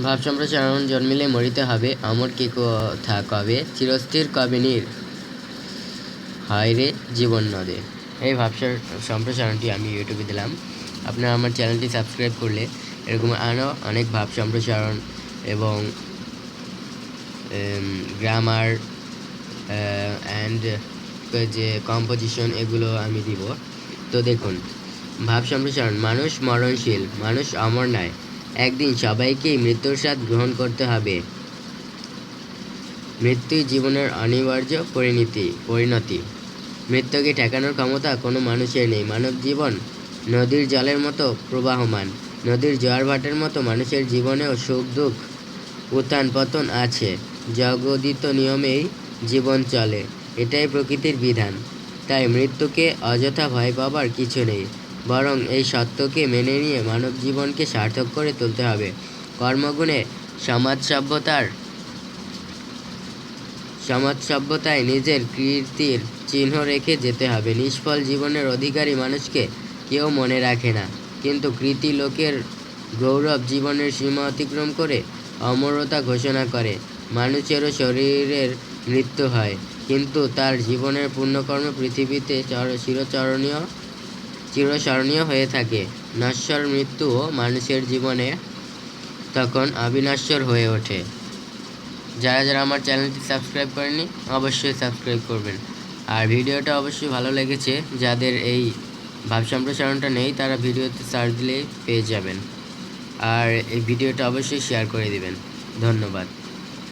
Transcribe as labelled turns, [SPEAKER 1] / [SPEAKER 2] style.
[SPEAKER 1] ভাব সম্প্রসারণ জন্মিলে মরিতে হবে, অমর কি কথা কবে, চিরস্থির কবে নীর হয় রে জীবন নদে। এই ভাব সম্প্রসারণটি আমি ইউটিউবে দিলাম। আপনারা আমার চ্যানেলটি সাবস্ক্রাইব করলে এরকম আরও অনেক ভাব সম্প্রসারণ এবং গ্রামার অ্যান্ড যে কম্পোজিশন এগুলো আমি দিব। তো দেখুন, ভাব সম্প্রসারণ। মানুষ মরণশীল, মানুষ অমর নয়। একদিন সবাইকেই মৃত্যুর স্বাদ গ্রহণ করতে হবে। মৃত্যুই জীবনের অনিবার্য পরিণতি। মৃত্যুকে ঠেকানোর ক্ষমতা কোনো মানুষের নেই। মানব জীবন নদীর জলের মতো প্রবাহমান। নদীর জোয়ার ভাটার মতো মানুষের জীবনেও সুখ দুঃখ, উত্থান পতন আছে। জগদিত নিয়মেই জীবন চলে, এটাই প্রকৃতির বিধান। তাই মৃত্যুকে অযথা ভয় পাবার কিছু নেই, বরং এই সত্যকে মেনে নিয়ে মানব জীবনকে সার্থক করে তুলতে হবে। কর্মগুণে সমাজ সভ্যতায় নিজের কীর্তির চিহ্ন রেখে যেতে হবে। নিষ্ফল জীবনের অধিকারী মানুষকে কেউ মনে রাখে না, কিন্তু কৃতি লোকের গৌরব জীবনের সীমা অতিক্রম করে অমরতা ঘোষণা করে। মানুষেরও শরীরের মৃত্যু হয়, কিন্তু তার জীবনের পুণ্যকর্ম পৃথিবীতে চিরস্মরণীয় হয়ে থাকে। নশ্বর মৃত্যুও মানুষের জীবনে তখন অবিনশ্বর হয়ে ওঠে। যারা যারা আমার চ্যানেলটি সাবস্ক্রাইব করেননি, অবশ্যই সাবস্ক্রাইব করবেন। আর ভিডিওটা অবশ্যই ভালো লেগেছে, যাদের এই ভাব সম্প্রসারণটা নেই তারা ভিডিওতে সার্চ দিলেই পেয়ে যাবেন। আর এই ভিডিওটা অবশ্যই শেয়ার করে দিবেন। ধন্যবাদ।